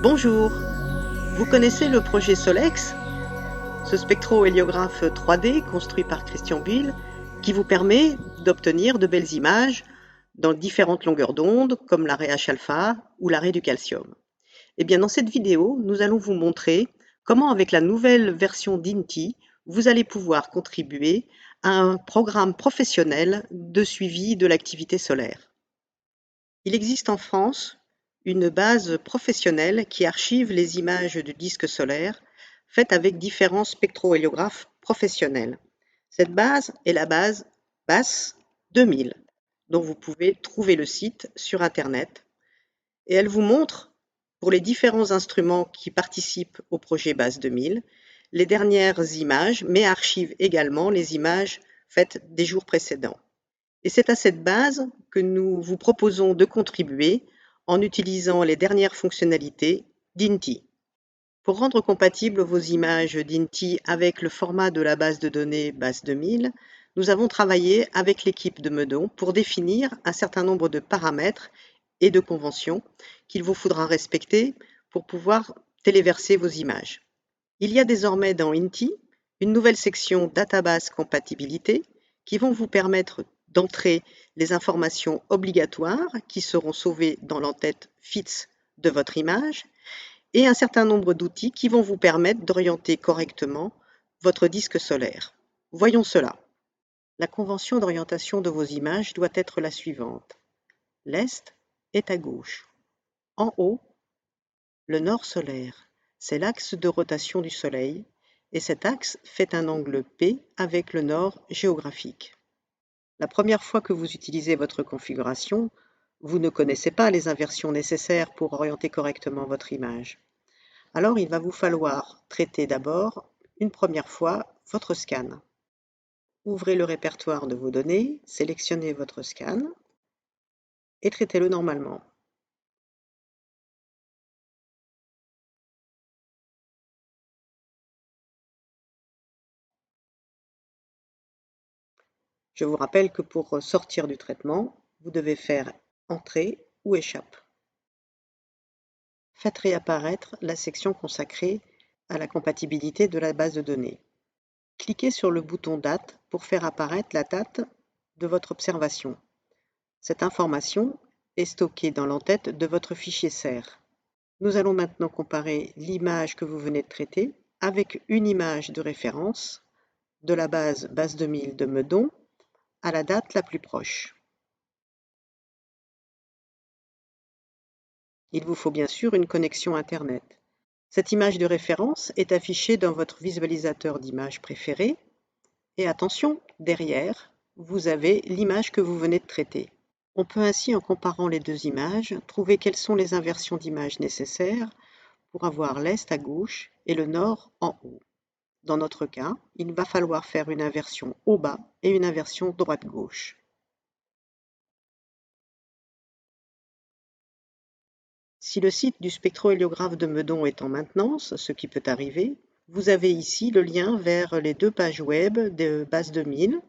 Bonjour, vous connaissez le projet Solex, ce spectro-héliographe 3D construit par Christian Buil qui vous permet d'obtenir de belles images dans différentes longueurs d'onde comme l'arrêt H-alpha ou l'arrêt du calcium. Eh bien, dans cette vidéo, nous allons vous montrer comment avec la nouvelle version d'INTI, vous allez pouvoir contribuer à un programme professionnel de suivi de l'activité solaire. Il existe en France une base professionnelle qui archive les images de disques solaires faites avec différents spectrohéliographes professionnels. Cette base est la base BAS 2000, dont vous pouvez trouver le site sur Internet. Et elle vous montre, pour les différents instruments qui participent au projet BAS 2000, les dernières images, mais archive également les images faites des jours précédents. Et c'est à cette base que nous vous proposons de contribuer en utilisant les dernières fonctionnalités d'INTI. Pour rendre compatibles vos images d'INTI avec le format de la base de données BAS 2000, nous avons travaillé avec l'équipe de Meudon pour définir un certain nombre de paramètres et de conventions qu'il vous faudra respecter pour pouvoir téléverser vos images. Il y a désormais dans INTI une nouvelle section Database Compatibilité qui vont vous permettre d'entrer les informations obligatoires qui seront sauvées dans l'entête FITS de votre image et un certain nombre d'outils qui vont vous permettre d'orienter correctement votre disque solaire. Voyons cela. La convention d'orientation de vos images doit être la suivante. L'Est est à gauche. En haut, le nord solaire, c'est l'axe de rotation du Soleil et cet axe fait un angle P avec le nord géographique. La première fois que vous utilisez votre configuration, vous ne connaissez pas les inversions nécessaires pour orienter correctement votre image. Alors il va vous falloir traiter d'abord, une première fois, votre scan. Ouvrez le répertoire de vos données, sélectionnez votre scan et traitez-le normalement. Je vous rappelle que pour sortir du traitement, vous devez faire Entrée ou Échappe. Faites réapparaître la section consacrée à la compatibilité de la base de données. Cliquez sur le bouton Date pour faire apparaître la date de votre observation. Cette information est stockée dans l'entête de votre fichier SER. Nous allons maintenant comparer l'image que vous venez de traiter avec une image de référence de la base 2000 de Meudon à la date la plus proche. Il vous faut bien sûr une connexion Internet. Cette image de référence est affichée dans votre visualisateur d'images préféré et attention, derrière, vous avez l'image que vous venez de traiter. On peut ainsi, en comparant les deux images, trouver quelles sont les inversions d'images nécessaires pour avoir l'Est à gauche et le Nord en haut. Dans notre cas, il va falloir faire une inversion au bas et une inversion droite-gauche. Si le site du spectrohéliographe de Meudon est en maintenance, ce qui peut arriver, vous avez ici le lien vers les deux pages web de BAS 2000,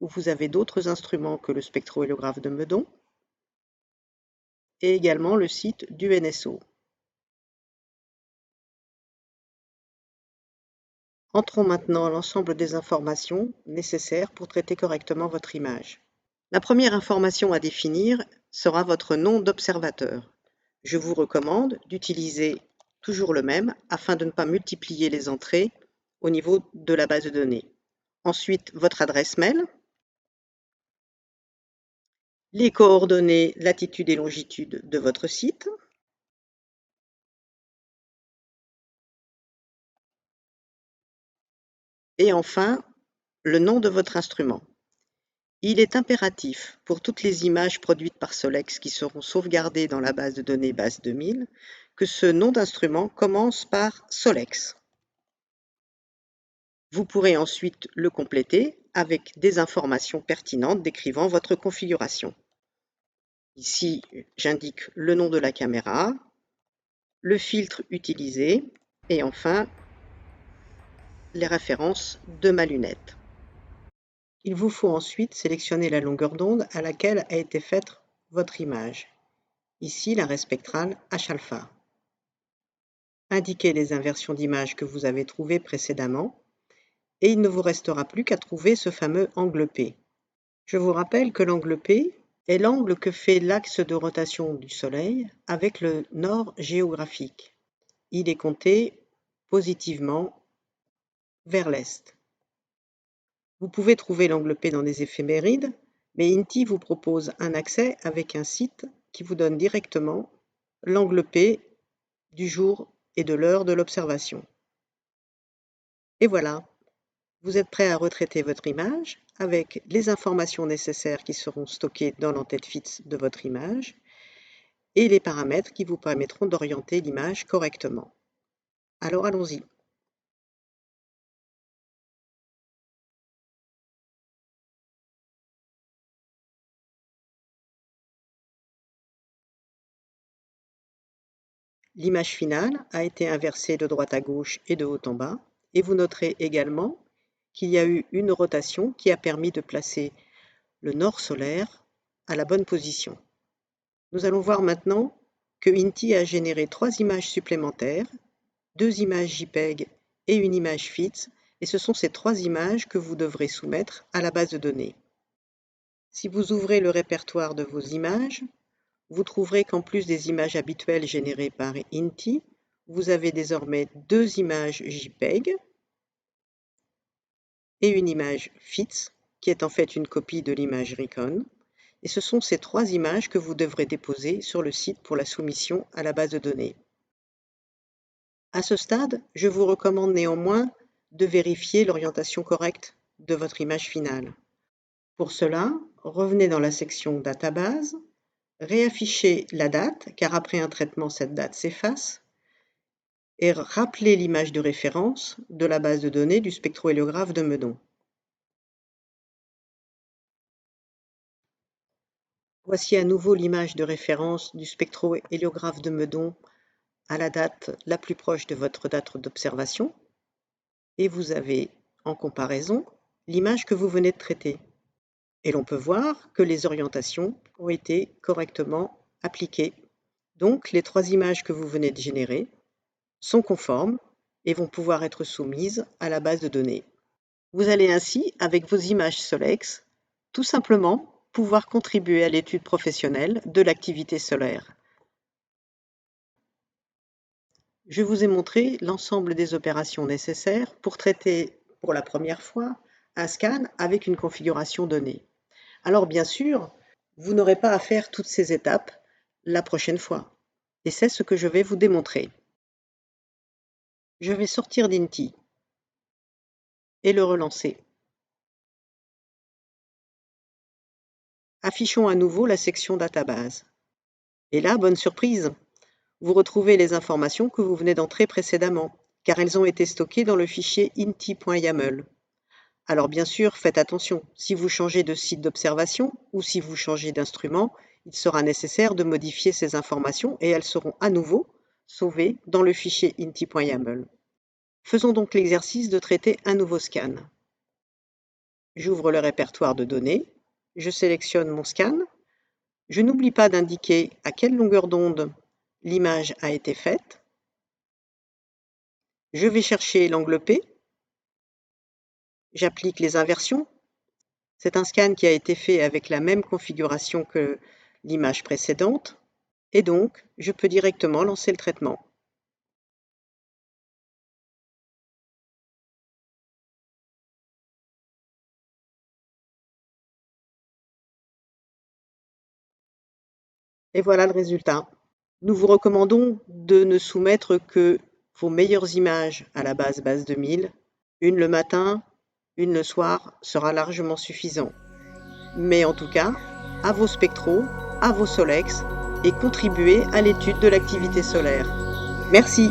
où vous avez d'autres instruments que le spectrohéliographe de Meudon, et également le site du NSO. Entrons maintenant l'ensemble des informations nécessaires pour traiter correctement votre image. La première information à définir sera votre nom d'observateur. Je vous recommande d'utiliser toujours le même afin de ne pas multiplier les entrées au niveau de la base de données. Ensuite, votre adresse mail, les coordonnées latitude et longitude de votre site, et enfin, le nom de votre instrument. Il est impératif pour toutes les images produites par Solex qui seront sauvegardées dans la base de données BAS 2000 que ce nom d'instrument commence par Solex. Vous pourrez ensuite le compléter avec des informations pertinentes décrivant votre configuration. Ici, j'indique le nom de la caméra, le filtre utilisé et enfin les références de ma lunette. Il vous faut ensuite sélectionner la longueur d'onde à laquelle a été faite votre image. Ici, l'arrêt spectral H-alpha. indiquez les inversions d'images que vous avez trouvées précédemment et il ne vous restera plus qu'à trouver ce fameux angle P. Je vous rappelle que l'angle P est l'angle que fait l'axe de rotation du Soleil avec le nord géographique. Il est compté positivement vers l'est. Vous pouvez trouver l'angle P dans des éphémérides, mais INTI vous propose un accès avec un site qui vous donne directement l'angle P du jour et de l'heure de l'observation. Et voilà, vous êtes prêt à retraiter votre image avec les informations nécessaires qui seront stockées dans l'entête fixe de votre image et les paramètres qui vous permettront d'orienter l'image correctement. Alors allons-y. L'image finale a été inversée de droite à gauche et de haut en bas, et vous noterez également qu'il y a eu une rotation qui a permis de placer le nord solaire à la bonne position. Nous allons voir maintenant que INTI a généré 3 images supplémentaires, 2 images JPEG et une image FITS, et ce sont ces 3 images que vous devrez soumettre à la base de données. Si vous ouvrez le répertoire de vos images, vous trouverez qu'en plus des images habituelles générées par INTI, vous avez désormais 2 images JPEG et une image FITS, qui est en fait une copie de l'image Recon, et ce sont ces 3 images que vous devrez déposer sur le site pour la soumission à la base de données. À ce stade, je vous recommande néanmoins de vérifier l'orientation correcte de votre image finale. Pour cela, revenez dans la section Database, réaffichez la date, car après un traitement, cette date s'efface, et rappelez l'image de référence de la base de données du spectrohéliographe de Meudon. Voici à nouveau l'image de référence du spectrohéliographe de Meudon à la date la plus proche de votre date d'observation, et vous avez en comparaison l'image que vous venez de traiter. Et l'on peut voir que les orientations ont été correctement appliquées. Donc les 3 images que vous venez de générer sont conformes et vont pouvoir être soumises à la base de données. Vous allez ainsi, avec vos images SOLEX, tout simplement pouvoir contribuer à l'étude professionnelle de l'activité solaire. Je vous ai montré l'ensemble des opérations nécessaires pour traiter pour la première fois un scan avec une configuration donnée. Alors bien sûr, vous n'aurez pas à faire toutes ces étapes la prochaine fois. Et c'est ce que je vais vous démontrer. Je vais sortir d'INTI et le relancer. Affichons à nouveau la section Database. Et là, bonne surprise, vous retrouvez les informations que vous venez d'entrer précédemment, car elles ont été stockées dans le fichier inti.yaml. Alors bien sûr, faites attention, si vous changez de site d'observation ou si vous changez d'instrument, il sera nécessaire de modifier ces informations et elles seront à nouveau sauvées dans le fichier inti.yaml. Faisons donc l'exercice de traiter un nouveau scan. J'ouvre le répertoire de données, je sélectionne mon scan, je n'oublie pas d'indiquer à quelle longueur d'onde l'image a été faite. Je vais chercher l'angle P, j'applique les inversions. C'est un scan qui a été fait avec la même configuration que l'image précédente, et donc je peux directement lancer le traitement. Et voilà le résultat. Nous vous recommandons de ne soumettre que vos meilleures images à la base 2000. Une le matin, une le soir sera largement suffisant. Mais en tout cas, à vos spectros, à vos SOLEX et contribuez à l'étude de l'activité solaire. Merci.